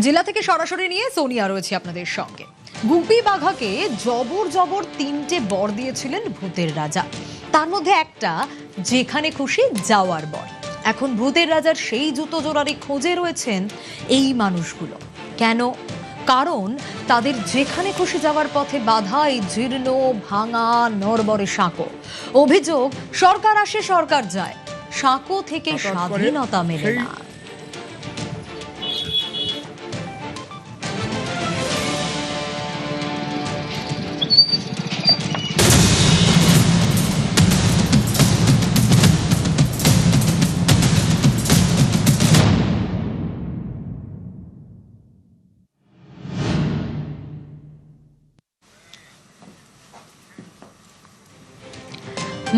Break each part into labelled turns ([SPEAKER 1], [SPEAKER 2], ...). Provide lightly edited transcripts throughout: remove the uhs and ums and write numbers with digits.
[SPEAKER 1] জেলা থেকে সরাসরি নিয়ে সোনিয়া রয়েছে আপনাদের সঙ্গে। গুপি বাঘাকে জবর জবর 3টে বর দিয়েছিলেন ভূতের রাজা, তার মধ্যে একটা যেখানে খুশি যাওয়ার বর। এখন ভূতের রাজার সেই জুতো জোড়ারই খোঁজে রয়েছেন এই মানুষগুলো। কেন? কারণ তাদের যেখানে খুশি যাওয়ার পথে বাধা এই জীর্ণ ভাঙা নড়বড়ে সাঁকো। অভিযোগ, সরকার আসে সরকার যায়, সাঁকো থেকে স্বাধীনতা মেলে না।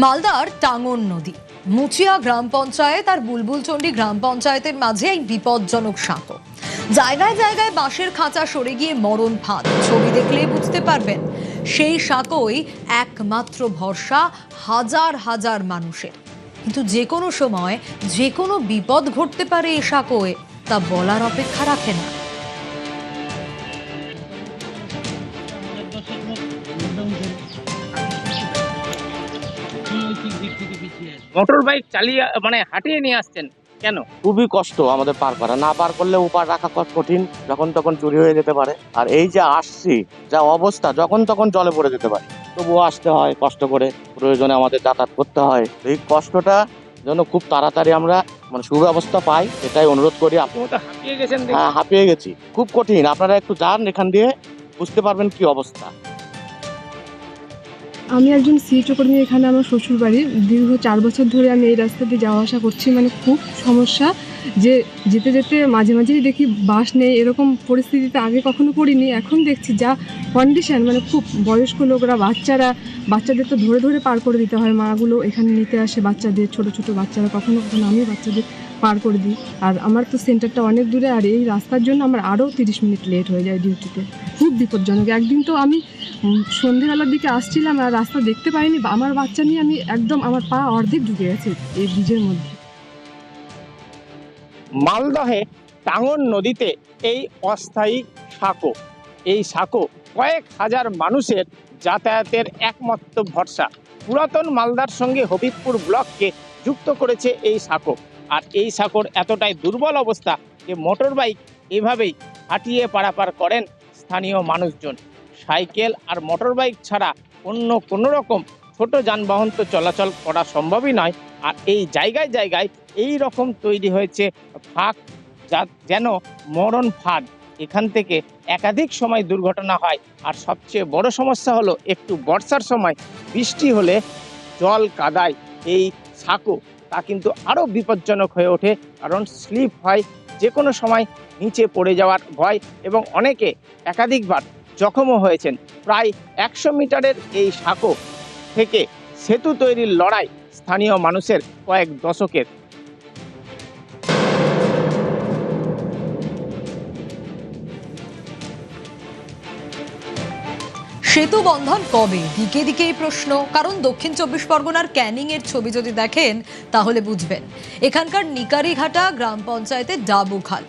[SPEAKER 1] মালদার টাঙ্গন নদী, মুচিয়া গ্রাম পঞ্চায়েত আর বুলবুলচন্ডী গ্রাম পঞ্চায়েতের মাঝে এই বিপজ্জনক সাঁকো। জায়গায় জায়গায় বাঁশের খাঁচা সরে গিয়ে মরণ ফাঁদ। ছবি দেখলেই বুঝতে পারবেন সেই সাঁকোই একমাত্র ভরসা হাজার হাজার মানুষের। কিন্তু যে কোনো সময় যে কোনো বিপদ ঘটতে পারে এই সাঁকোয়, তা বলার অপেক্ষা রাখে না।
[SPEAKER 2] মোটর বাইক চালিয়ে হাঁটিয়ে নিয়ে আসছেন কেন?
[SPEAKER 3] খুবই কষ্ট আমাদের পার করা, না পার করলে ওপার রাখা কঠিন, যখন তখন চুরি হয়ে যেতে পারে। আর এই যে আসছি যা অবস্থা, যখন তখন জলে পড়ে যেতে পারে, তবুও আসতে হয় কষ্ট করে, প্রয়োজনে আমাদের যাতায়াত করতে হয়। এই কষ্টটা যেন খুব তাড়াতাড়ি আমরা সুব্যবস্থা পাই, এটাই অনুরোধ করি।
[SPEAKER 2] হাঁপিয়ে গেছেন?
[SPEAKER 3] হ্যাঁ, হাঁপিয়ে গেছি, খুব কঠিন। আপনারা একটু যান এখান দিয়ে, বুঝতে পারবেন কি অবস্থা।
[SPEAKER 4] আমি একজন সিএইচও কর্মী, এখানে আমার শ্বশুর বাড়ি। দীর্ঘ 4 বছর ধরে আমি এই রাস্তা দিয়ে যাওয়া আসা করছি। খুব সমস্যা, যে যেতে যেতে মাঝে মাঝেই দেখি বাস নেই। এরকম পরিস্থিতিতে আগে কখনো পড়িনি, এখন দেখছি যা কন্ডিশন। খুব বয়স্ক লোকরা, বাচ্চাদের তো ধরে ধরে পার করে দিতে হয়। মাগুলো এখানে নিতে আসে বাচ্চাদের, ছোট ছোট বাচ্চারা, কখনো কখনো আমি বাচ্চাদের পার করে দিই। আর আমার তো সেন্টারটা অনেক দূরে, আর এই রাস্তার জন্য আমার আরও 30 মিনিট লেট হয়ে যায় ডিউটিতে। খুব বিপজ্জনক। একদিন তো আমি সন্ধ্যেবেলার দিকে আসছিলাম আর রাস্তা দেখতে পাইনি, আমার বাচ্চা নিয়ে আমি একদম, আমার পা অর্ধেক ঢুকে গেছে এই ব্রিজের মধ্যে।
[SPEAKER 2] মালদহে টাঙ্গন নদীতে এই অস্থায়ী সাঁকো, এই সাঁকো কয়েক হাজার মানুষের যাতায়াতের একমাত্র ভরসা। পুরাতন মালদার সঙ্গে হবিবপুর ব্লককে যুক্ত করেছে এই সাঁকো। আর এই সাঁকোর এতটাই দুর্বল অবস্থা যে মোটর বাইক এভাবেই হাঁটিয়ে পারাপার করেন স্থানীয় মানুষজন। সাইকেল আর মোটর বাইক ছাড়া অন্য কোনো রকম ছোট যানবাহন তো চলাচল করা সম্ভবই নয়। আর এই জায়গায় জায়গায় এই রকম তৈরি হয়েছে ফাঁক, যা যেন মরণ ফাঁদ। এখান থেকে একাধিক সময় দুর্ঘটনা হয়। আর সবচেয়ে বড় সমস্যা হলো একটু বর্ষার সময় বৃষ্টি হলে জল কাদায় এই সাঁকো, তা কিন্তু আরও বিপজ্জনক হয়ে ওঠে। কারণ স্লিপ হয়, যে কোনো সময় নিচে পড়ে যাওয়ার ভয়, এবং অনেকে একাধিকবার জখমও হয়েছেন। প্রায় 100 মিটারের এই সাঁকো থেকে সেতু তৈরির লড়াই স্থানীয় মানুষের কয়েক দশকের।
[SPEAKER 1] সেতু বন্ধন কবে? দিকে দিকে এই প্রশ্ন। কারণ দক্ষিণ 24 পরগনার ক্যানিং এর ছবি যদি দেখেন তাহলে বুঝবেন। এখানকার নিকারিঘাটা গ্রাম পঞ্চায়েতের ডাবু খাল,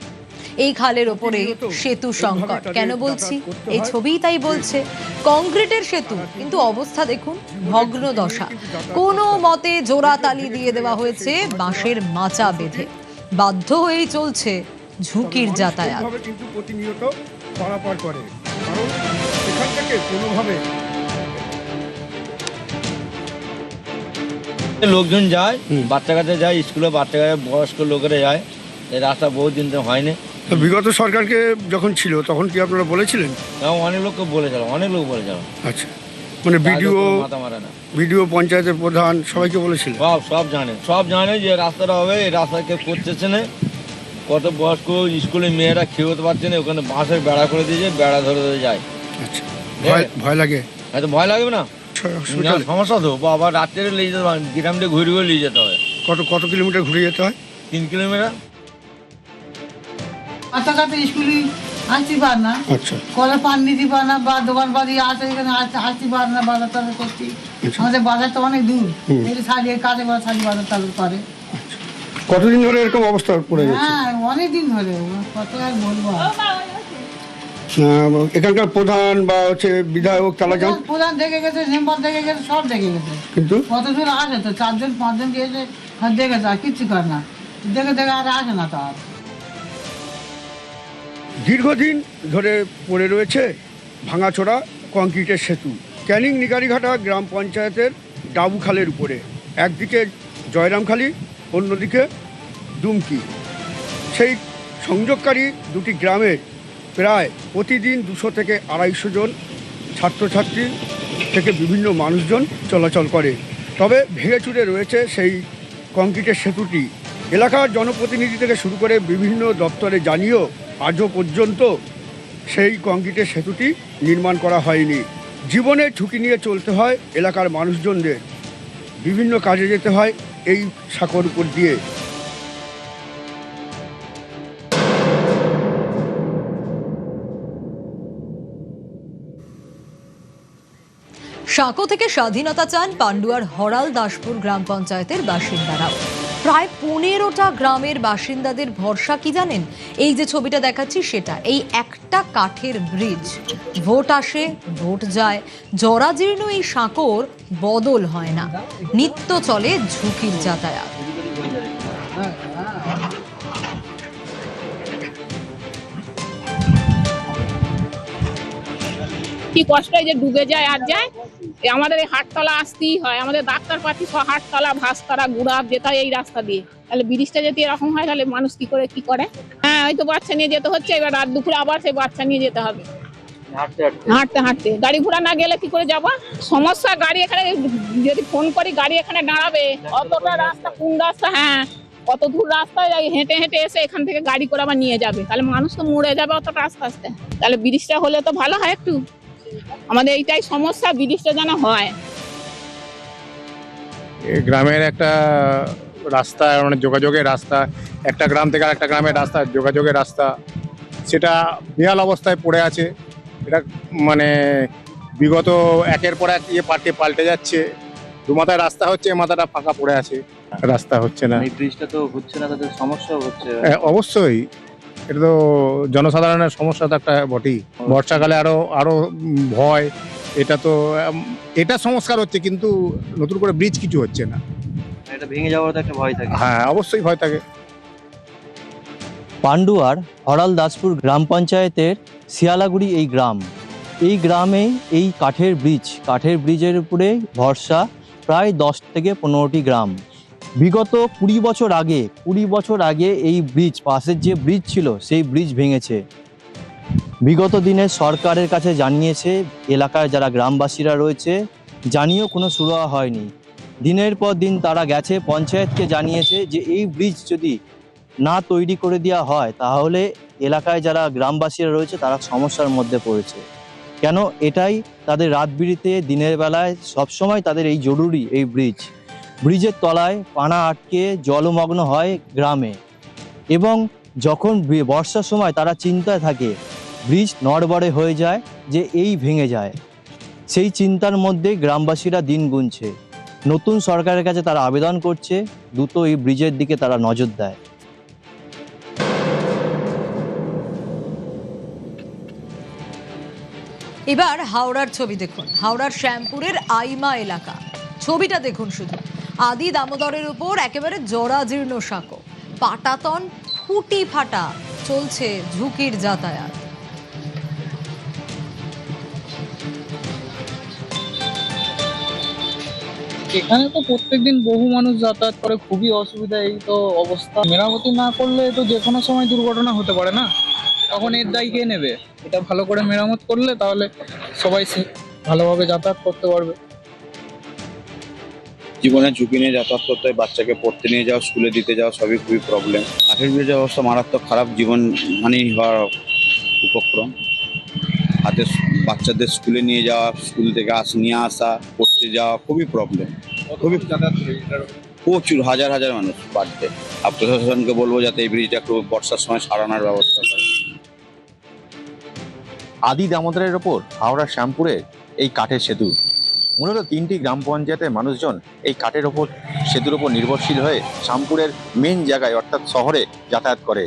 [SPEAKER 1] এই খালের ওপরে সেতু সংকট। কেন বলছি? এই ছবিই তাই বলছে। কংক্রিটের সেতু, কিন্তু অবস্থা দেখুন, ভগ্ন দশা। কোনো মতে জোড়া তালি দিয়ে দেওয়া হয়েছে বাঁশের মাচা বেঁধে। বাধ্য হয়েই চলছে ঝুঁকির যাতায়াত।
[SPEAKER 5] কিন্তু প্রতিনিয়ত পারাপার করে, কারণ এখান থেকে কোনোভাবে
[SPEAKER 6] লোকজন যায়, বাচ্চা কাচ্চা যায় স্কুলে, বাচ্চা কাচ্চা বয়স্ক লোকেরা যায়। এই রাস্তা বহু দিন তো হয়নি।
[SPEAKER 5] বিগত সরকারকে যখন ছিল তখন কি আপনারা বলেছিলেন?
[SPEAKER 6] অনেক লোককে বলেছিলাম, অনেক লোক বলেছিলাম।
[SPEAKER 5] আচ্ছা, ভিডিও পঞ্চায়েতের প্রধান সবাইকে বলেছিল?
[SPEAKER 6] সব জানে যে রাস্তাটা হবে, এই রাস্তা কেউ করতেছে না। কত বয়স্ক স্কুলে মেয়েরা খেয়ে হতে পারছে না, ওখানে বাঁশের বেড়া করে দিয়েছে, বেড়া ধরে ধরে যায়।
[SPEAKER 5] আচ্ছা, ভয় লাগে?
[SPEAKER 6] এত ভয় লাগবে না, সমস্যা তো। আবার রাত্রে নিয়ে যেতে হবে, গ্রামটা ঘুরে ঘুরে নিয়ে যেতে হবে।
[SPEAKER 5] কত কিলোমিটার ঘুরে যেতে হয়?
[SPEAKER 6] 3 কিলোমিটার।
[SPEAKER 7] বাচ্চাকাচ্চা স্কুলে আসতে পার না, কলে পান নিতে পার না, বা দোকান বাড়ি আসে এখানে আসতে পার না, বাজার টাজার করতে। আমাদের বাজার তো অনেক দূর, সারিয়ে কাজে সারি বাজার টাজার করে।
[SPEAKER 5] কতদিন ধরে এরকম অবস্থা পড়ে যাচ্ছে?
[SPEAKER 7] হ্যাঁ, অনেক দিন ধরে, কত আর বলবো।
[SPEAKER 5] এখানকার প্রধান বা হচ্ছে বিধায়ক তারা যান,
[SPEAKER 7] প্রধান দেখে গেছে, মেম্বার দেখে গেছে, সব দেখে গেছে,
[SPEAKER 5] কিন্তু
[SPEAKER 7] কতজন আসে তো 4জন 5জন গিয়েছে, আর দেখেছে, আর কিচ্ছু করে না, দেখে আর আসে না তো আর।
[SPEAKER 5] দীর্ঘদিন ধরে পড়ে রয়েছে ভাঙাচোরা কংক্রিটের সেতু ক্যানিং নিগারিঘাটা গ্রাম পঞ্চায়েতের ডাবুখালের উপরে। একদিকে জয়রামখালি, অন্যদিকে দুমকি। সেই সংযোগকারী দুটি গ্রামে প্রায় প্রতিদিন 200 থেকে 250 জন ছাত্রছাত্রী থেকে বিভিন্ন মানুষজন চলাচল করে। তবে ভেঙেচুরে রয়েছে সেই কংক্রিটের সেতুটি। এলাকার জনপ্রতিনিধি থেকে শুরু করে বিভিন্ন দপ্তরে জানিয়েও আজও পর্যন্ত সেই কংক্রিটের সেতুটি নির্মাণ করা হয়নি। জীবনের ঝুঁকি নিয়ে চলতে হয় এলাকার মানুষজনদের, বিভিন্ন কাজে যেতে হয় এই সাঁকোর উপর দিয়ে।
[SPEAKER 1] সাঁকো থেকে স্বাধীনতা চান পান্ডুয়ার হরাল দাসপুর গ্রাম পঞ্চায়েতের বাসিন্দারাও। প্রায় 15টা গ্রামের বাসিন্দাদের ভরসা কি জানেন? এই যে ছবিটা দেখাচ্ছি সেটা, এই একটা কাঠের ব্রিজ। ভোট আসে, ভোট যায়, জরাজীর্ণ এই সাঁকোর বদল হয় না, নিত্য চলে ঝুঁকির যাতায়াত।
[SPEAKER 8] কি কষ্ট, এই যে ডুবে যায় আর যায়। আমাদের এই হাটতলা আসতেই হয়, আমাদের ডাক্তার পাতি সব হাটতলা, ভাসতলা, গুড়াব যেতে হয় এই রাস্তা দিয়ে। তাহলে ব্রিজটা যদি এরকম হয় তাহলে মানুষ কি করে? হ্যাঁ, হয়তো বাচ্চা নিয়ে যেতে হচ্ছে, এবার রাত দুপুরে আবার সেই বাচ্চা নিয়ে যেতে হবে হাঁটতে হাঁটতে। গাড়ি ঘোড়া না গেলে কি করে যাবো? সমস্যা, গাড়ি এখানে যদি ফোন করি গাড়ি এখানে দাঁড়াবে, অতটা রাস্তা, কোন রাস্তা, হ্যাঁ কত দূর রাস্তায় হেঁটে হেঁটে এসে এখান থেকে গাড়ি করে আবার নিয়ে যাবে, তাহলে মানুষ তো মরে যাবে অতটা আস্তে আস্তে। তাহলে ব্রিজটা হলে তো ভালো হয় একটু, আমাদের এইটাই সমস্যা, ব্রিজটা যেন হয়।
[SPEAKER 9] গ্রামের একটা রাস্তা, মানে যোগাযোগের রাস্তা, একটা গ্রাম থেকে আরেকটা গ্রামের রাস্তা, যোগাযোগের রাস্তা, সেটা বেহাল অবস্থায় পড়ে আছে। এটা মানে বিগত একের পর এক পাল্টে যাচ্ছে। দু মাথায় রাস্তা হচ্ছে, এ মাথাটা ফাঁকা পড়ে আছে, রাস্তা হচ্ছে না।
[SPEAKER 3] এই ব্রিজটা তো হচ্ছে না, তাদের সমস্যাও হচ্ছে।
[SPEAKER 9] অবশ্যই এটা তো জনসাধারণের সমস্যা তো একটা বটেই। বর্ষাকালে আরো ভয়। এটা সংস্কার হচ্ছে, কিন্তু নতুন করে ব্রিজ কিছু হচ্ছে না।
[SPEAKER 3] এটা ভেঙে যাওয়ার তো একটা ভয় থাকে।
[SPEAKER 9] হ্যাঁ, অবশ্যই ভয় থাকে।
[SPEAKER 10] পান্ডুয়ার হরাল দাসপুর গ্রাম পঞ্চায়েতের শিয়ালাগুড়ি এই গ্রাম। এই গ্রামে এই কাঠের ব্রিজের উপরে ভরসা প্রায় 10 থেকে 15টি গ্রাম। বিগত 20 বছর আগে এই ব্রিজ, পাশের যে ব্রিজ ছিল সেই ব্রিজ ভেঙেছে। বিগত দিনে সরকারের কাছে জানিয়েছে, এলাকার যারা গ্রামবাসীরা রয়েছে জানিয়েও কোনো সুরাহা হয়নি। দিনের পর দিন তারা গেছে, পঞ্চায়েতকে জানিয়েছে যে এই ব্রিজ যদি না তৈরি করে দেওয়া হয় তাহলে এলাকায় যারা গ্রামবাসীরা রয়েছে তারা সমস্যার মধ্যে পড়েছে। কেন? এটাই তাদের রাত বিরেতে, দিনের বেলায় সবসময় তাদের এই জরুরি এই ব্রিজের তলায় পানা আটকে জলমগ্ন হয় গ্রামে, এবং যখন বর্ষার সময় তারা চিন্তায় থাকে, ব্রিজ নড়বড়ে হয়ে যায় যে এই ভেঙে যায়। সেই চিন্তার মধ্যে গ্রামবাসীরা দিন গুনছে। নতুন সরকারের কাছে তারা আবেদন করছে দ্রুত এই ব্রিজের দিকে তারা নজর দেয়।
[SPEAKER 1] এবার হাওড়ার ছবি দেখুন, হাওড়ার শ্যামপুরের আইমা এলাকা। ছবিটা দেখুন শুধু, আদি দামোদরের উপর একেবারে জরাজীর্ণ সাঁকো, পাটাতন ফুটি ফাটা, চলছে ঝুঁকির যাতায়াত।
[SPEAKER 11] এখানে তো প্রত্যেকদিন বহু মানুষ যাতায়াত করে, খুবই অসুবিধা। এই তো অবস্থা, মেরামতি না করলে তো যে কোনো সময় দুর্ঘটনা হতে পারে না, তখন এর দায় কে নেবে? এটা ভালো করে মেরামত করলে তাহলে সবাই ভালোভাবে যাতায়াত করতে পারবে।
[SPEAKER 12] জীবনের ঝুঁকি নিয়ে যাতায়াত করতে হয়, বাচ্চাকে পড়তে নিয়ে যাওয়া, স্কুলে দিতে যাওয়া, সবই খুবই প্রবলেম। কাঠের ব্রিজের অবস্থা মারাত্মক খারাপ, জীবন হানি হওয়ার উপক্রম। হাতে বাচ্চাদের স্কুলে নিয়ে যাওয়া, স্কুল থেকে নিয়ে আসা, পড়তে যাওয়া খুবই প্রবলেম। খুবই প্রচুর, হাজার হাজার মানুষ পার ডে। আর প্রশাসনকে বলবো যাতে এই ব্রিজটা একটু বর্ষার সময় সারানোর ব্যবস্থা করে।
[SPEAKER 13] আদি দামোদরের ওপর হাওড়ার শ্যামপুরের এই কাঠের সেতু, মূলত 3টি গ্রাম পঞ্চায়েতের মানুষজন এই কাঠের ওপর সেতুর ওপর নির্ভরশীল হয়ে শ্যামপুরের মেন জায়গায় অর্থাৎ শহরে যাতায়াত করে।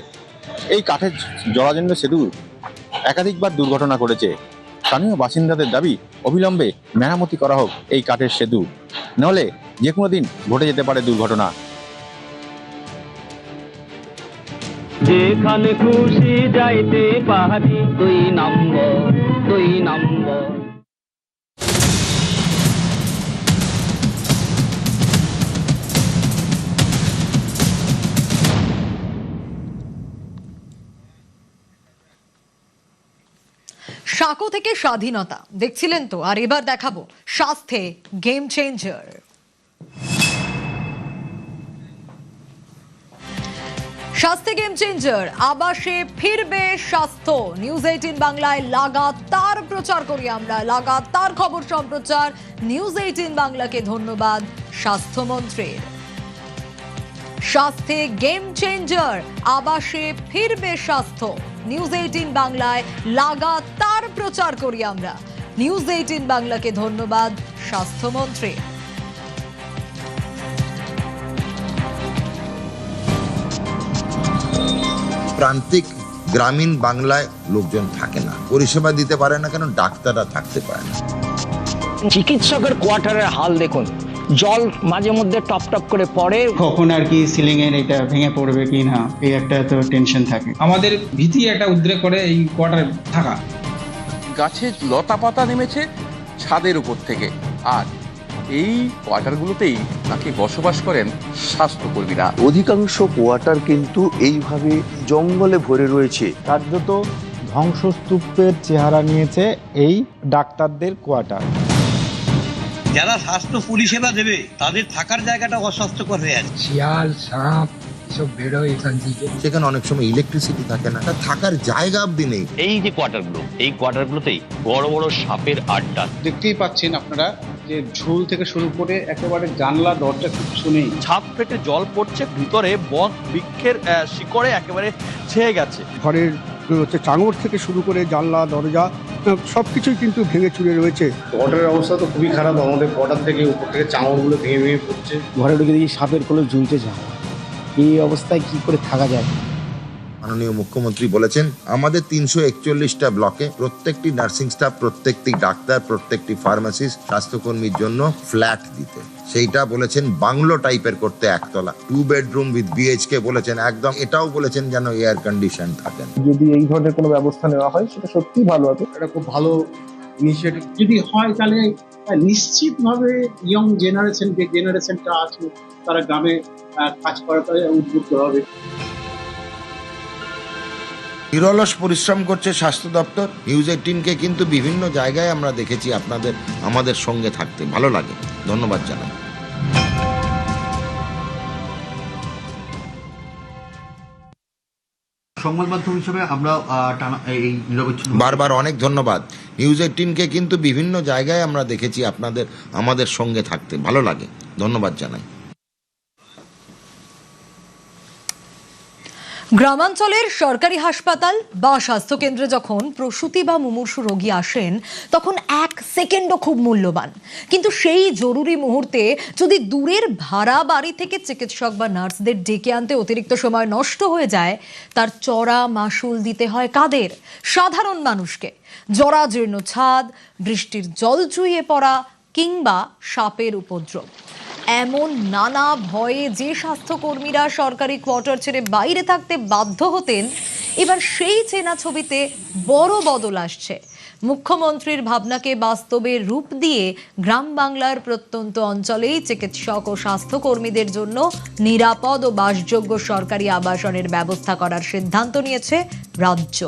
[SPEAKER 13] এই কাঠের জরাজীর্ণ সেতু একাধিকবার দুর্ঘটনা ঘটেছে। স্থানীয় বাসিন্দাদের দাবি অবিলম্বে মেরামতি করা হোক এই কাঠের সেতু, নাহলে যে কোনো দিন ঘটে যেতে পারে দুর্ঘটনা।
[SPEAKER 14] যেখানে খুশি যাইতে পারি 2 নম্বর 2 নম্বর।
[SPEAKER 1] সাঁকো থেকে স্বাধীনতা দেখছিলেন তো, আর এবার দেখাবো স্বাস্থ্যে গেম চেঞ্জার। স্বাস্থ্যে গেম চেঞ্জার, আবাসে ফিরবে স্বাস্থ্য। নিউজ 18 বাংলায় লাগাতার প্রচার করি আমরা, লাগাতার খবর সম্প্রচার। নিউজ 18 বাংলাকে ধন্যবাদ স্বাস্থ্যমন্ত্রীর। স্বাস্থ্যে গেম চেঞ্জার, আবাসে ফিরবে স্বাস্থ্য। নিউজ 18 বাংলায় লাগাতার প্রচার করি আমরা। নিউজ 18 বাংলাকে ধন্যবাদ স্বাস্থ্যমন্ত্রী।
[SPEAKER 15] প্রান্তিক গ্রামীণ বাংলায় লোকজন থাকে না, পরিষেবা দিতে পারে না, কেন ডাক্তাররা থাকতে পারে না।
[SPEAKER 16] চিকিৎসকের কোয়ার্টারের হাল দেখুন, জল মাঝে মধ্যে টপ টপ করে পড়ে,
[SPEAKER 17] কখন আর কি সিলিং এর এটা ভেঙে পড়বে কি না, এই একটা তো টেনশন থাকে।
[SPEAKER 18] আমাদের ভীতি একটা উদ্রেক করে এই কোয়ার্টারে থাকা।
[SPEAKER 19] গাছে লতা পাতা নেমেছে ছাদের উপর থেকে, আর এই কোয়ার্টারগুলোতেই নাকি বসবাস করেন স্বাস্থ্যকর্মীরা।
[SPEAKER 20] অধিকাংশ কোয়ার্টার কিন্তু এইভাবে জঙ্গলে ভরে রয়েছে।
[SPEAKER 21] কার্যত ধ্বংসস্তূপের চেহারা নিয়েছে এই ডাক্তারদের কোয়ার্টার।
[SPEAKER 22] যারা স্বাস্থ্য পরিষেবা দেবে তাদের থাকার জায়গাটা অস্বাস্থ্যকর হয়ে আছে।
[SPEAKER 21] শিয়াল, সাপ সব বেরোয় এখান থেকে।
[SPEAKER 15] সেখানে অনেক সময় ইলেকট্রিসিটি থাকে না, থাকার জায়গা অবধি নেই।
[SPEAKER 23] এই যে কোয়ার্টারগুলো, এই কোয়ার্টারগুলোতেই বড় বড় সাপের আড্ডা।
[SPEAKER 17] দেখতেই পাচ্ছেন আপনারা যে ঝুল থেকে শুরু করে একেবারে জানলা দরজা কিছু নেই।
[SPEAKER 24] ছাদ ফেটে জল পড়ছে, ভিতরে বন বৃক্ষের শিকড়ে একেবারে ছেয়ে গেছে।
[SPEAKER 5] ঘরের চাঙড় থেকে শুরু করে জানলা দরজা সবকিছুই কিন্তু ভেঙে চুরে রয়েছে।
[SPEAKER 9] কোয়ার্টারের অবস্থা তো খুবই খারাপ। আমাদের কোয়ার্টার থেকে উপর থেকে চাঙড়গুলো ভেঙে ভেঙে পড়ছে।
[SPEAKER 21] ঘরে ঢুকে দেখি সাপের কোলে ঝুলতে যায়। এই অবস্থায় কি করে থাকা যায়?
[SPEAKER 15] মাননীয় মুখ্যমন্ত্রী বলেছেন আমাদের 341টা ব্লকে প্রত্যেকটি নার্সিং স্টাফ, প্রত্যেকটি ডাক্তার, প্রত্যেকটি ফার্মাসিস্ট, স্বাস্থ্যকর্মীর জন্য ফ্ল্যাট দিতে। সেইটা বলেছেন বাংলো টাইপের করতে, একতলা 2 বেডরুম উইথ BHK বলেছেন একদম। এটাও বলেছেন যেন এয়ার কন্ডিশন থাকেন।
[SPEAKER 9] যদি এই ধরনের কোনো ব্যবস্থা নেওয়া হয় সেটা সত্যিই ভালো হবে। এটা খুব ভালো ইনিশিয়েটিভ
[SPEAKER 22] যদি হয় তাহলে নিশ্চিতভাবে ইয়ং জেনারেশনটা আছে তারা গ্রামে কাজ করাতে উদ্বুদ্ধ হবে।
[SPEAKER 15] নিরলস পরিশ্রম করছে স্বাস্থ্য দপ্তর। নিউজ 18কে কিন্তু বিভিন্ন জায়গায় আমরা দেখেছি আমাদের সঙ্গে থাকতে, ভালো লাগে, ধন্যবাদ জানাই।
[SPEAKER 25] সংবাদ মাধ্যম হিসেবে আমরা এই নিরবচ্ছিন্ন
[SPEAKER 15] বারবার অনেক ধন্যবাদ। নিউজ 18কে কিন্তু বিভিন্ন জায়গায় আমরা দেখেছি আমাদের সঙ্গে থাকতে, ভালো লাগে, ধন্যবাদ জানাই।
[SPEAKER 1] গ্রামাঞ্চলের সরকারি হাসপাতাল বা স্বাস্থ্যকেন্দ্রে যখন প্রসূতি বা মুমূর্ষু রোগী আসেন, তখন 1 সেকেন্ডও খুব মূল্যবান। কিন্তু সেই জরুরি মুহূর্তে যদি দূরের ভাড়া বাড়ি থেকে চিকিৎসক বা নার্সদের ডেকে আনতে অতিরিক্ত সময় নষ্ট হয়ে যায়, তার চড়া মাশুল দিতে হয় কাদের? সাধারণ মানুষকে। জরাজীর্ণ ছাদ, বৃষ্টির জল চুইয়ে পড়া কিংবা সাপের উপদ্রব, এমন নানা ভয়ে যে স্বাস্থ্যকর্মীরা সরকারি কোয়ার্টার ছেড়ে বাইরে থাকতে বাধ্য হতেন, এবার সেই চেনা ছবিতে বড় বদল আসছে। মুখ্যমন্ত্রীর ভাবনাকে বাস্তবে রূপ দিয়ে গ্রাম বাংলার প্রত্যন্ত অঞ্চলেই চিকিৎসক ও স্বাস্থ্যকর্মীদের জন্য নিরাপদ ও বাসযোগ্য সরকারি আবাসনের ব্যবস্থা করার সিদ্ধান্ত নিয়েছে রাজ্য।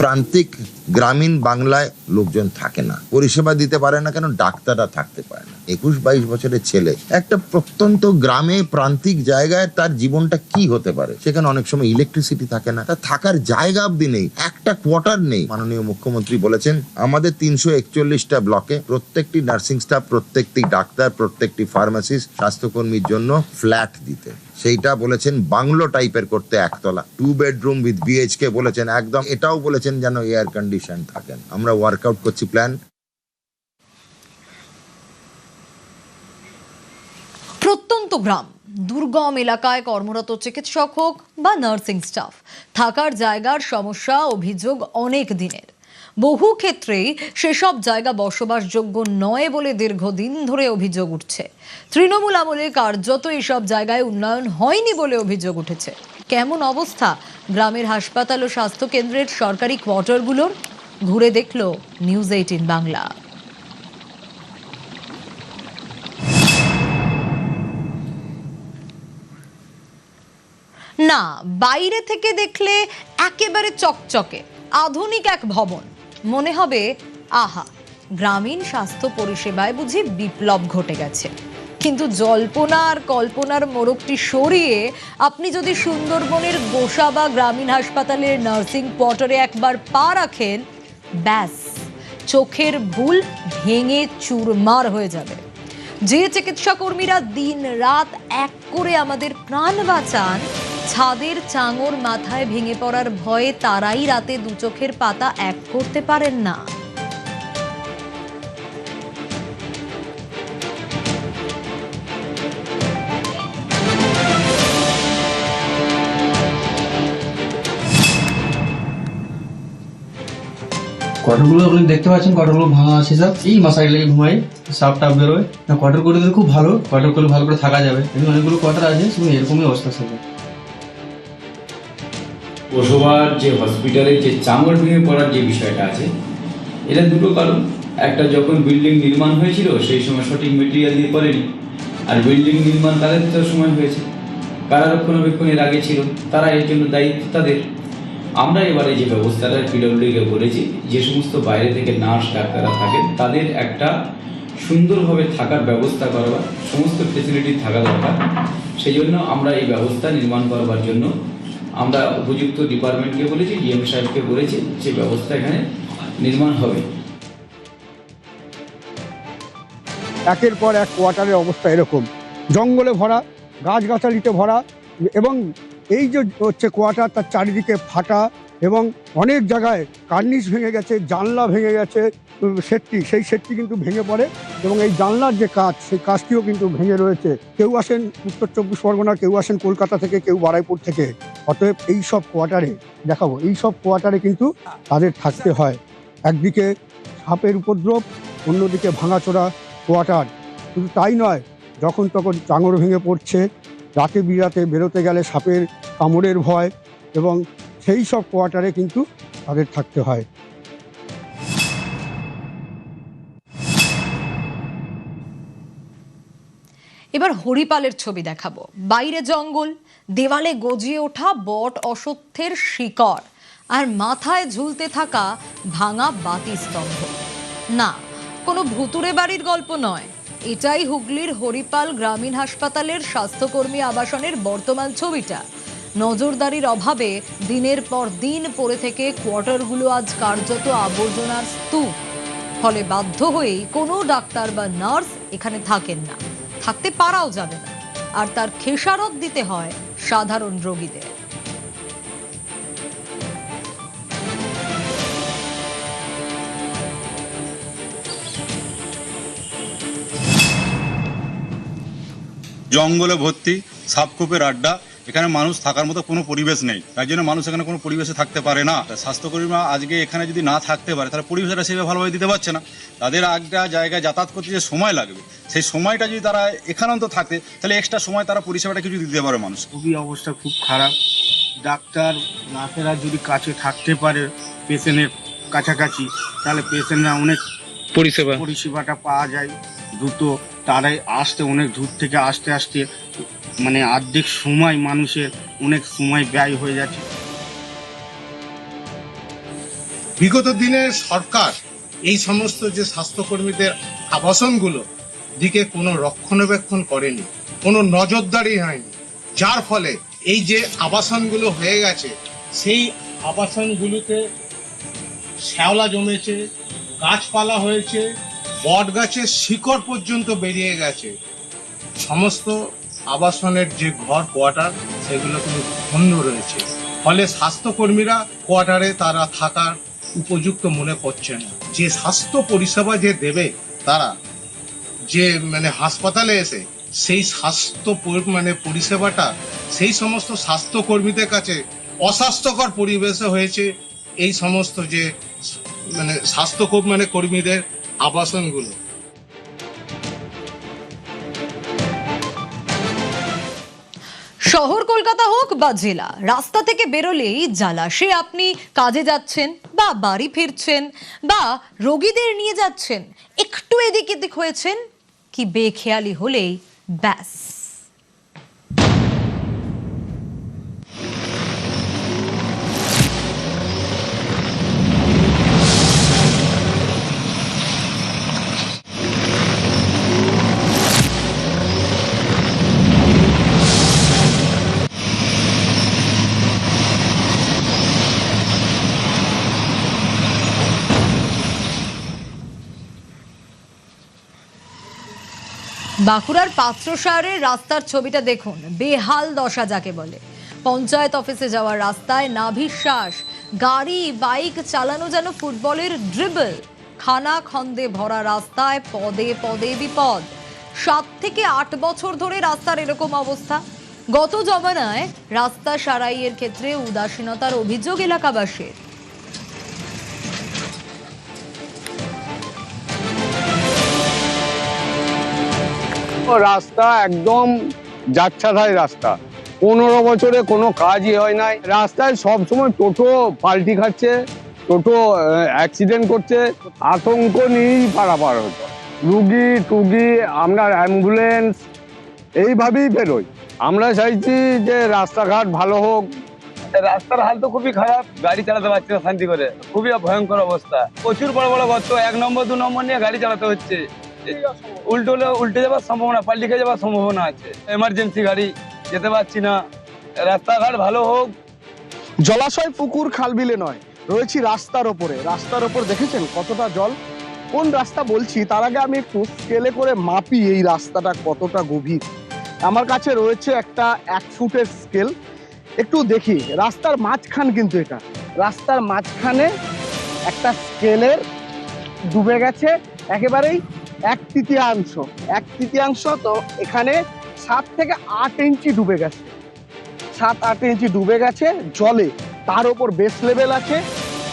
[SPEAKER 15] প্রান্তিক গ্রামীণ বাংলায় লোকজন থাকে না, পরিষেবা দিতে পারে না, কেন ডাক্তাররা থাকতে পারে না। 21-22 বছরের ছেলে একটা প্রত্যন্ত গ্রামে প্রান্তিক জায়গায় তার জীবনটা কি হতে পারে? সেখানে অনেক সময় ইলেকট্রিসিটি থাকে না, তার থাকার জায়গা অবধি নেই, একটা কোয়ার্টার নেই। মাননীয় মুখ্যমন্ত্রী বলেছেন আমাদের 341টা ব্লকে প্রত্যেকটি নার্সিং স্টাফ, প্রত্যেকটি ডাক্তার, প্রত্যেকটি ফার্মাসিস্ট, স্বাস্থ্যকর্মীর জন্য ফ্ল্যাট দিতে। সেইটা বলেছেন বাংলো টাইপের করতে, একতলা 2 বেডরুম উইথ BHK বলেছেন একদম। এটাও বলেছেন যেন এয়ার কন্ডিশন থাকেন। আমরা ওয়ার্কআউট করছি প্ল্যান।
[SPEAKER 1] প্রত্যন্ত গ্রাম, দুর্গম এলাকায় কর্মরত চিকিৎসক হোক বা নার্সিং স্টাফ, থাকার জায়গার সমস্যা অভিযোগ অনেক দিনের। বহু ক্ষেত্রেই সেসব জায়গা বসবাসযোগ্য নয় বলে দীর্ঘদিন ধরে অভিযোগ উঠছে। তৃণমূল আমলে কার্যত এসব জায়গায় উন্নয়ন হয়নি বলে অভিযোগ উঠেছে। কেমন অবস্থা গ্রামের হাসপাতাল ও স্বাস্থ্য কেন্দ্রের সরকারি কোয়ার্টারগুলোর? ঘুরে দেখল নিউজ 18 বাংলা। না, বাইরে থেকে দেখলে একেবারে চকচকে আধুনিক এক ভবন, মনে হবে আহা, গ্রামীণ স্বাস্থ্য পরিষেবায় বুঝি বিপ্লব ঘটে গেছে। কিন্তু জল্পনা আর কল্পনার মোড়কটি সরিয়ে আপনি যদি সুন্দরবনের গোসা বা গ্রামীণ হাসপাতালের নার্সিং কোয়ার্টারে একবার পা রাখেন, ব্যাস, চোখের ভুল ভেঙে চুরমার হয়ে যাবে। যে চিকিৎসা কর্মীরা দিন রাত এক করে আমাদের প্রাণ বাঁচান, ছাদের চাঙর মাথায় ভেঙে পড়ার ভয়ে তারাই রাতে দু চোখের পাতা এক করতে পারেন না।
[SPEAKER 2] কোয়ার্টারগুলো আপনি দেখতে পাচ্ছেন, কোয়ার্টারগুলো ভাঙা আছে সব। এই মশারি লেগে ঘুমাই, সাপ টাপ বেরোয় না। কোয়ার্টার করে দিলে খুব ভালো, কোয়ার্টার করলে ভালো করে থাকা যাবে। এমনি অনেকগুলো কোয়ার্টার আছে, শুধু এরকমই অবস্থা থাকে।
[SPEAKER 4] পৌরসভার যে হসপিটালের যে চাঙড় ভেঙে পড়ার যে বিষয়টা আছে, এটা দুটো কারণ। একটা, যখন বিল্ডিং নির্মাণ হয়েছিল সেই সময় সঠিক মেটেরিয়াল দিয়ে করেনি, আর বিল্ডিং নির্মাণ তাদের তো সময় হয়েছে, কারা রক্ষণাবেক্ষণের আগে ছিল, তারা এর জন্য দায়িত্ব তাদের। আমরা এবারে যে ব্যবস্থাটা পিডব্লিউডিকে বলেছি, যে সমস্ত বাইরে থেকে নার্স ডাক্তাররা থাকেন তাদের একটা সুন্দরভাবে থাকার ব্যবস্থা করবার, সমস্ত ফেসিলিটি থাকা দরকার। সেই জন্য আমরা এই ব্যবস্থা নির্মাণ করবার জন্য আমরা উপযুক্ত ডিপার্টমেন্টকে বলেছি, ডিএম সাহেবকে বলেছি, যে ব্যবস্থা এখানে নির্মাণ হবে।
[SPEAKER 5] একের পর এক কোয়ার্টারের অবস্থা এরকম, জঙ্গলে ভরা, গাছগাছালিতে ভরা, এবং এই যে হচ্ছে কোয়ার্টার, তার চারিদিকে ফাটা, এবং অনেক জায়গায় কার্নিশ ভেঙে গেছে, জানলা ভেঙে গেছে, সেই সেটটি কিন্তু ভেঙে পড়ে, এবং এই জানলার যে কাজ, সেই কাজটিও কিন্তু ভেঙে রয়েছে। কেউ আসেন উত্তর 24 পরগনা, কেউ আসেন কলকাতা থেকে, কেউ বারাইপুর থেকে। অতএব এই সব কোয়ার্টারে দেখাবো, এই সব কোয়ার্টারে কিন্তু তাদের থাকতে হয়। একদিকে সাপের উপদ্রব, অন্যদিকে ভাঙাচোরা কোয়ার্টার। শুধু তাই নয়, যখন তখন চাঙড় ভেঙে পড়ছে, রাতে বিরাতে বেরোতে গেলে সাপের কামড়ের ভয়, এবং সেই সব কোয়ার্টারে কিন্তু তাদের থাকতে হয়।
[SPEAKER 1] এবার হরিপালের ছবি দেখাবো। বাইরে জঙ্গল, দেওয়ালে গজিয়ে ওঠা বট অশ্বত্থের শিকড়, আর মাথায় ঝুলতে থাকা ভাঙা বাতি স্তম্ভ। না, কোনো ভুতুরে বাড়ির গল্প নয়, এটাই হুগলির হরিপাল গ্রামীণ হাসপাতালের স্বাস্থ্যকর্মী আবাসনের বর্তমান ছবিটা। নজরদারির অভাবে দিনের পর দিন পড়ে থেকে কোয়ার্টারগুলো আজ কার্যত আবর্জনার স্তূপ। ফলে বাধ্য হয়েই কোনো ডাক্তার বা নার্স এখানে থাকেন না, থাকতে পারাও যাবে না, আর তার খেসারত দিতে হয় সাধারণ রোগীদের।
[SPEAKER 6] জঙ্গলে ভর্তি, সাপখোপের আড্ডা, এখানে মানুষ থাকার মতো কোনো পরিবেশ নেই। তাই জন্য মানুষ এখানে কোনো পরিবেশে থাকতে পারে না। স্বাস্থ্যকর্মীরা আজকে এখানে যদি না থাকতে পারে, তাহলে পরিবেশটা সেভাবে ভালোভাবে দিতে পারছে না। তাদের একটা জায়গায় যাতায়াত করতে যে সময় লাগবে, সেই সময়টা যদি তারা এখানে অন্তত থাকে, তাহলে এক্সট্রা সময় তারা পরিষেবাটা কিছু দিতে পারে মানুষ।
[SPEAKER 7] খুবই অবস্থা খুব খারাপ। ডাক্তার নার্সেরা যদি কাছে থাকতে পারে পেশেন্টের কাছাকাছি, তাহলে পেশেন্টরা অনেক পরিষেবাটা পাওয়া যায় দ্রুত। তারাই আসতে অনেক দূর থেকে আসতে আসতে মানে অর্ধেক সময় মানুষের অনেক সময় ব্যয় হয়ে যাচ্ছে।
[SPEAKER 8] বিগত দিনে সরকার এই সমস্ত যে স্বাস্থ্যকর্মীদের আবাসনগুলো দিকে কোনো রক্ষণাবেক্ষণ করেনি, কোনো নজরদারি হয়নি, যার ফলে এই যে আবাসনগুলো হয়ে গেছে, সেই আবাসনগুলোতে শ্যাওলা জমেছে, গাছপালা হয়েছে, বট গাছের শিকড় পর্যন্ত বেরিয়ে গেছে। সমস্ত আবাসনের যে ঘর কোয়ার্টার, সেগুলো কিন্তু বন্ধ রয়েছে। ফলে স্বাস্থ্যকর্মীরা কোয়ার্টারে তারা থাকার উপযুক্ত মনে করছে না। যে স্বাস্থ্য পরিষেবা যে দেবে তারা, যে মানে হাসপাতালে এসে, সেই স্বাস্থ্য মানে পরিষেবাটা সেই সমস্ত স্বাস্থ্যকর্মীদের কাছে অস্বাস্থ্যকর পরিবেশে হয়েছে এই সমস্ত যে মানে মানে কর্মীদের আবাসনগুলো।
[SPEAKER 1] শহর কলকাতা হোক বা জেলা, রাস্তা থেকে বেরোলেই জ্বালা। সে আপনি কাজে যাচ্ছেন বা বাড়ি ফিরছেন বা রোগীদের নিয়ে যাচ্ছেন, একটু এদিক এদিক হয়েছেন কি বেখেয়ালি হলেই ব্যাস। বাঁকুড়ার পাত্রসারের রাস্তার ছবিটা দেখুন, বেহাল দশা যাকে বলে। পঞ্চায়েত অফিসে যাওয়ার রাস্তায় নাভিশ্বাস, গাড়ি বাইক চালানো যেন ফুটবলের ড্রিবল। খানা খন্দে ভরা রাস্তায় পদে পদে বিপদ। 7 থেকে 8 বছর ধরে রাস্তার এরকম অবস্থা। গত জমানায় রাস্তা সারাইয়ের ক্ষেত্রে উদাসীনতার অভিযোগ এলাকাবাসীর।
[SPEAKER 9] রাস্তা একদম যাচ্ছাতাই রাস্তা, 15 বছরে কোনো কাজই হয় নাই। রাস্তায় সব সময় টোটো পাল্টি খাচ্ছে, টোটো অ্যাক্সিডেন্ট করছে, আতঙ্ক নিয়েই পারাপার হতো। রুগী টুগি আমরা অ্যাম্বুলেন্স এইভাবেই বেরোই। আমরা চাইছি যে রাস্তাঘাট ভালো হোক।
[SPEAKER 3] রাস্তার হাল তো খুবই খারাপ, গাড়ি চালাতে পারছি না শান্তি করে, খুবই ভয়ঙ্কর অবস্থা। প্রচুর বড় বড় গর্ত, 1 নম্বর 2 নম্বর নিয়ে গাড়ি চালাতে হচ্ছে। উল্টে যাওয়ার সম্ভাবনা, পাল্টি খেয়ে যাওয়ার সম্ভাবনা আছে। এমার্জেন্সি গাড়ি যেতে পারছি না, রাস্তাঘাট ভালো হোক।
[SPEAKER 21] জলাশয় পুকুর খাল বিলে নয়, রয়েছি রাস্তার ওপরে। রাস্তার ওপর দেখেছেন কতটা জল। কোন রাস্তা বলছি তার আগে আমি একটু স্কেলে করে মাপি এই রাস্তাটা কতটা গভীর। আমার কাছে রয়েছে একটা 1 ফুটের স্কেল, একটু দেখি। রাস্তার মাঝখান, কিন্তু এটা রাস্তার মাঝখানে একটা স্কেলের ডুবে গেছে একেবারেই 1/3। তো এখানে 7 থেকে 8 ইঞ্চি ডুবে গেছে, 7-8 ইঞ্চি ডুবে গেছে জলে। তার উপর বেস লেভেল আছে,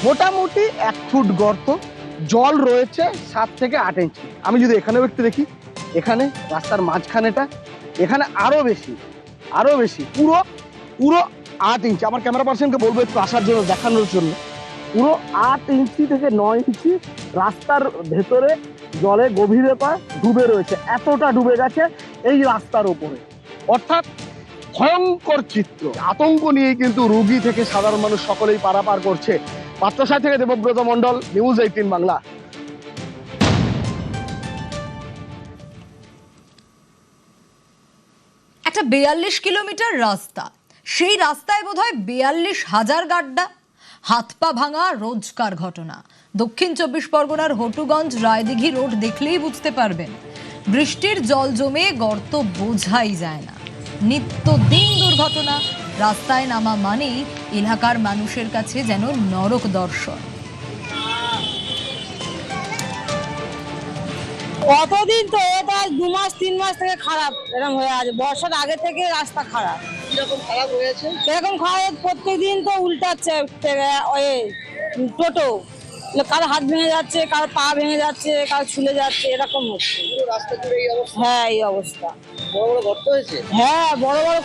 [SPEAKER 21] মোটামুটি 1 ফুট গর্ত, জল রয়েছে 7 থেকে 8 ইঞ্চি। আমি যদি এখানেও একটু দেখি, এখানে রাস্তার মাঝখানেটা, এখানে আরো বেশি, পুরো 8 ইঞ্চি। আমার ক্যামেরা পার্সনকে বলবো একটু আসার জন্য, দেখানোর জন্য। পুরো 8 ইঞ্চি থেকে 9 ইঞ্চি রাস্তার ভেতরে জলে গভীরতা ডুবে রয়েছে। এতটা ডুবে গেছে এই রাস্তার উপরে, অর্থাৎ ভয়ঙ্কর চিত্র। আতঙ্ক নিয়ে কিন্তু রোগী থেকে সাধারণ মানুষ সকলেই পারাপার করছে। পাত্রসার থেকে দেবব্রত মণ্ডল, নিউজ 18 বাংলা।
[SPEAKER 1] একটা 42 কিলোমিটার রাস্তা, সেই রাস্তায় বোধহয় 42,000 গাড্ডা। হাত পা ভাঙা রোজকার ঘটনা। দক্ষিণ 24 পরগনার হটুগঞ্জ রায়দিঘি রোড দেখলেই বুঝতে পারবেন। বৃষ্টির জল জমে গর্ত বোঝাই যায় না। নিত্যদিন দুর্ঘটনা। রাস্তায় নামা মানেই এলাকার মানুষের কাছে যেন নরক দর্শন।
[SPEAKER 10] কতদিন তো এটা 2 মাস 3 মাস থেকে খারাপ এরকম হয়ে আছে। বর্ষার আগে থেকে রাস্তা খারাপ।
[SPEAKER 11] কিরকম খারাপ হয়েছে?
[SPEAKER 10] এরকম খারাপ প্রত্যেকদিন তো উল্টাচ্ছে টোটো, কারো হাত ভেঙে যাচ্ছে, কারো পা ভেঙে যাচ্ছে, কারো ছুলে যাচ্ছে, এরকম হচ্ছে।
[SPEAKER 11] রাস্তা জুড়ে এই অবস্থা?
[SPEAKER 10] হ্যাঁ, এই অবস্থা।
[SPEAKER 11] বড় বড় গর্ত হয়েছে?
[SPEAKER 10] হ্যাঁ,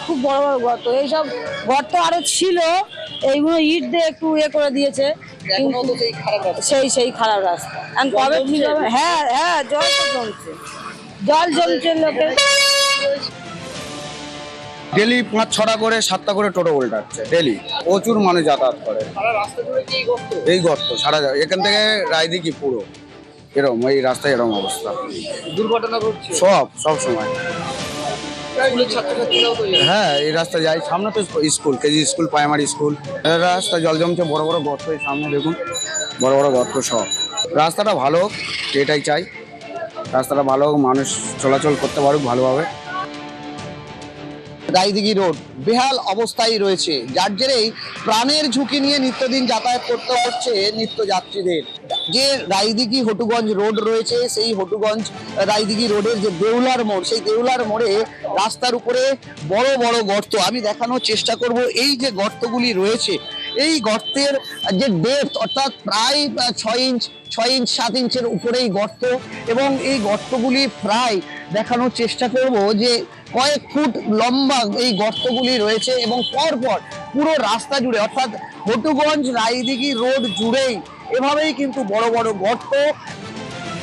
[SPEAKER 10] খুব বড় বড় গর্ত। এইসব গর্ত আরো ছিল, এইগুলো ইট দিয়ে একটু করে দিয়েছে। সেই খারাপ রাস্তা। কবে ঠিক হবে? হ্যাঁ, জল তো জমছে লোকে।
[SPEAKER 3] ডেলি 5-6টা করে 7টা করে টোটো উল্টাচ্ছে ডেলি। প্রচুর মানুষ যাতায়াত করে।
[SPEAKER 11] রাস্তা জুড়ে কি গর্ত?
[SPEAKER 3] এই গর্ত সারা যায় এখান থেকে রায়দিঘি পুরো এরকম, এই রাস্তায় এরকম অবস্থা।
[SPEAKER 11] দুর্ঘটনা ঘটছে
[SPEAKER 3] সব সময়। হ্যাঁ, এই রাস্তা যায়। সামনে তো school, KG school, primary school. রাস্তা জল জমছে, বড় বড় গর্ত। এই সামনে দেখুন বড় বড় গর্ত সব। রাস্তাটা ভালো হোক, এটাই চাই। রাস্তাটা ভালো হোক, মানুষ চলাচল করতে পারুক ভালোভাবে।
[SPEAKER 11] রায়দিঘি রোড বেহাল অবস্থায় রয়েছে, যার জেরেই প্রাণের ঝুঁকি নিয়ে নিত্যদিন যাতায়াত করতে হচ্ছে নিত্য যাত্রীদের। যে রায়দিঘি হটুগঞ্জ রোড রয়েছে, সেই হটুগঞ্জ রায়দিঘি রোডের যে দেউলার মোড়, সেই দেউলার মোড়ে রাস্তার উপরে বড় বড় গর্ত। আমি দেখানোর চেষ্টা করব এই যে গর্তগুলি রয়েছে, এই গর্তের যে ডেপথ অর্থাৎ প্রায় 6 ইঞ্চ 7 ইঞ্চের উপরেই গর্ত, এবং এই গর্তগুলি প্রায় দেখানোর চেষ্টা করব যে কয়েক ফুট লম্বা এই গর্তগুলি রয়েছে, এবং পরপর পুরো রাস্তা জুড়ে অর্থাৎ হটুগঞ্জ রায়দিঘি রোড জুড়েই এভাবেই কিন্তু বড় বড় গর্ত